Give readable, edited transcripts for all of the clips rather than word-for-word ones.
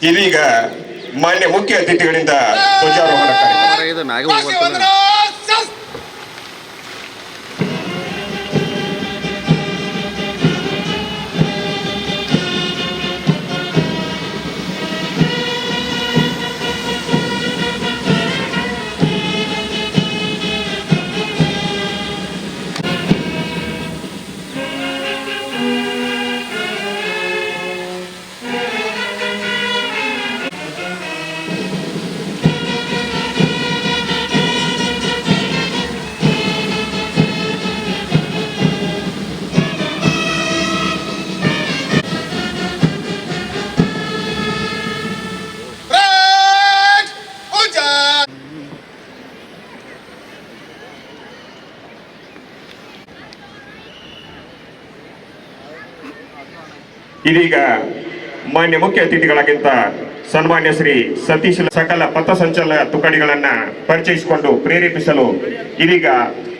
ಇದೀಗ ಮಾನ್ಯ ಮುಖ್ಯ ಅತಿಥಿಗಳಿಂದ ಧ್ವಜಾರೋಹಣ ಕಾರ್ಯಕ್ರಮ. ಇದೀಗ ಮಾನ್ಯ ಮುಖ್ಯ ಅತಿಥಿಗಳಾಗಿಂತ ಸನ್ಮಾನ್ಯ ಶ್ರೀ ಸತೀಶ್ ಸಕಲ ಪಥಸಂಚಲನ ತುಕಡಿಗಳನ್ನ ಪರಿಚಯಿಸಿಕೊಂಡು ಪ್ರೇರೇಪಿಸಲು ಇದೀಗ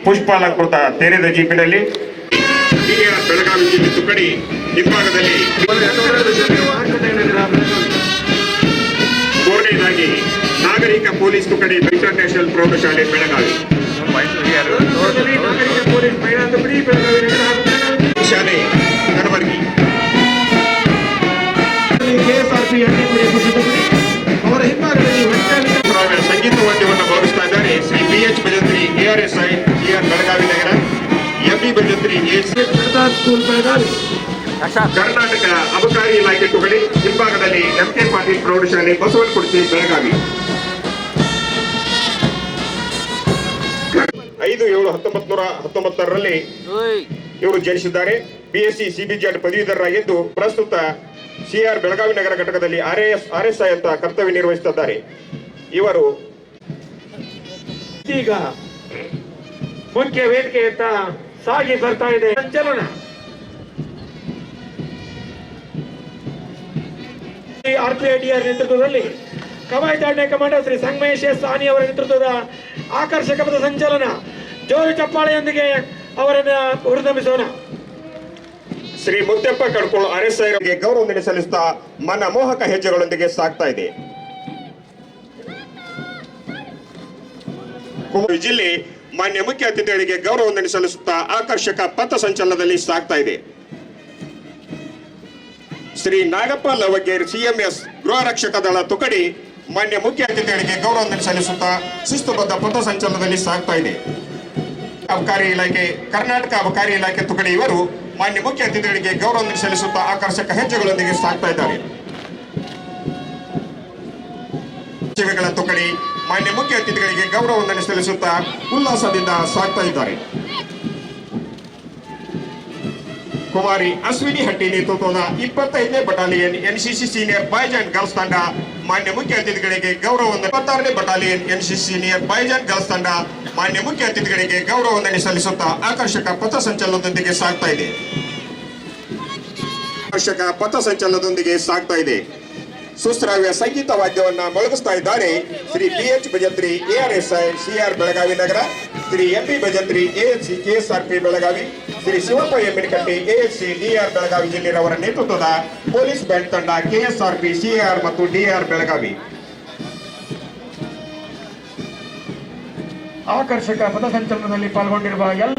ಪುಷ್ಪಾಲಂಕೃತ ತೆರೆದ ಜೀಪಿನಲ್ಲಿ ಬೆಳಗಾವಿ ಜಿಲ್ಲೆ ತುಕಡಿ ಹಿಂಭಾಗದಲ್ಲಿ ಮೂರನೇದಾಗಿ ನಾಗರಿಕ ಪೊಲೀಸ್ ತುಕಡಿ ಇಂಟರ್ನ್ಯಾಷನಲ್ ಪ್ರೌಢಶಾಲೆ ಬೆಳಗಾವಿ ಶಾಲೆ ಕಡಬರ್ಗಿ ಅವರ ಹಿಂಭಾಗದಲ್ಲಿ ಸಂಗೀತ ವಾದ್ಯವನ್ನು ಭಾವಿಸ್ತಾ ಇದ್ದಾರೆ Shri BH Bhajantri ARSI CR Belagavi ನಗರ, MB ಭಜಂತ್ರಿ ಸ್ಕೂಲ್ ಬೆಳಗಾವಿ, ಕರ್ನಾಟಕ ಅಬಕಾರಿ ಇಲಾಖೆ ತುಕಡಿ ಹಿಂಭಾಗದಲ್ಲಿ MK ಪಾಟೀಲ್ ಪ್ರೌಢಶಾಲೆ ಬಸವನಕುರ್ಚಿ ಬೆಳಗಾವಿ. 5/7/1919ರಲ್ಲಿ ಇವರು ಜನಿಸಿದ್ದಾರೆ. BSc CBZ ಪದವೀಧರರಾಗಿದ್ದು ಪ್ರಸ್ತುತ CR ಬೆಳಗಾವಿ ನಗರ ಘಟಕದಲ್ಲಿ RSI ಅಂತ ಕರ್ತವ್ಯ ನಿರ್ವಹಿಸುತ್ತಿದ್ದಾರೆ. ಇವರು ಈಗ ಮುಖ್ಯ ವೇದಿಕೆಯತ್ತ ಸಾಗಿ ಬರ್ತಾ ಇದೆ. ಸಂಚಲನ RPIDR ನೇತೃತ್ವದಲ್ಲಿ ಕವಾಯತಾಡನೆ ಕಮಾಂಡರ್ ಶ್ರೀ ಸಂಗಮೇಶ್ ಸಾನಿ ಅವರ ನೇತೃತ್ವದ ಆಕರ್ಷಕ ಪಥ ಸಂಚಲನ ಜೋರು ಚಪ್ಪಾಳೆಯೊಂದಿಗೆ ಅವರನ್ನ ಹುರಿದುಂಬಿಸೋಣ. ಶ್ರೀ ಮುದ್ದಪ್ಪ ಕಡ್ಕೋಳ್ RSI ಗೌರವ ಸಲ್ಲಿಸುತ್ತಾ ಮನಮೋಹಕ ಹೆಜ್ಜೆಗಳೊಂದಿಗೆ ಸಾಗ್ತಾ ಇದೆ. ಜಿಲ್ಲೆ ಮಾನ್ಯ ಮುಖ್ಯ ಅತಿಥಿಗಳಿಗೆ ಗೌರವ ಸಲ್ಲಿಸುತ್ತಾ ಆಕರ್ಷಕ ಪಥ ಸಂಚಲನದಲ್ಲಿ ಸಾಗ್ತಾ ಇದೆ. ಶ್ರೀ ನಾಗಪ್ಪ ಲವಗೇರ್ CMS ಗೃಹ ರಕ್ಷಕ ದಳ ತುಕಡಿ ಮಾನ್ಯ ಮುಖ್ಯ ಅತಿಥಿಗಳಿಗೆ ಗೌರವ ಸಲ್ಲಿಸುತ್ತಾ ಶಿಸ್ತುಬದ್ಧ ಪಥ ಸಂಚಲನದಲ್ಲಿ ಸಾಗ್ತಾ ಇದೆ. ಅಬಕಾರಿ ಇಲಾಖೆ ಕರ್ನಾಟಕ ಅಬಕಾರಿ ಇಲಾಖೆ ತುಕಡಿ ಇವರು ಮಾನ್ಯ ಮುಖ್ಯ ಅತಿಥಿಗಳಿಗೆ ಗೌರವ ಸಲ್ಲಿಸುತ್ತಾ ಆಕರ್ಷಕ ಹೆಜ್ಜೆಗಳೊಂದಿಗೆ ಸಾಗ್ತಾ ಇದ್ದಾರೆ. ಸೇವೆಗಳ ತುಕಡಿ ಮಾನ್ಯ ಮುಖ್ಯ ಅತಿಥಿಗಳಿಗೆ ಗೌರವ ಸಲ್ಲಿಸುತ್ತಾ ಉಲ್ಲಾಸದಿಂದ ಸಾಗ್ತಾ ಇದ್ದಾರೆ. ಕುಮಾರಿ ಅಶ್ವಿನಿ ಹಟ್ಟಿ ನೇತೃತ್ವದ 25ನೇ battalion NCC senior boys and girls ತಂಡ ಮಾನ್ಯ ಮುಖ್ಯ ಅತಿಥಿಗಳಿಗೆ ಗೌರವ 26ನೇ battalion NCC senior boys and girls ತಂಡ ಮಾನ್ಯ ಮುಖ್ಯ ಅತಿಥಿಗಳಿಗೆ ಗೌರವ ಸಲ್ಲಿಸುತ್ತಾ ಆಕರ್ಷಕ ಪಥ ಸಂಚಲನದೊಂದಿಗೆ ಸಾಗ್ತಾ ಇದೆ. ಆಕರ್ಷಕ ಪಥ ಸಂಚಲನದೊಂದಿಗೆ ಸಾಗ್ತಾ ಇದೆ. ಸುಶ್ರಾವ್ಯ ಸಂಗೀತ ವಾದ್ಯವನ್ನ ಮೊಳಗಿಸ್ತಾ ಇದ್ದಾರೆ Shri BH Bhajantri ARSI CR Belagavi ನಗರ, Shri MB Bhajantri AHC KSRP Belagavi, Shri Shivappa ಎಮ್ಮಿನಕಟ್ಟಿ AHC DR Belagavi ಜಿಲ್ಲೆಯವರ ನೇತೃತ್ವದ ಪೊಲೀಸ್ ಬ್ಯಾಂಡ್ ತಂಡ KSRP CR ಮತ್ತು DR ಬೆಳಗಾವಿ. ಆಕರ್ಷಕ ಪಥ ಸಂಚಲನದಲ್ಲಿ ಪಾಲ್ಗೊಂಡಿರುವ ಎಲ್ಲ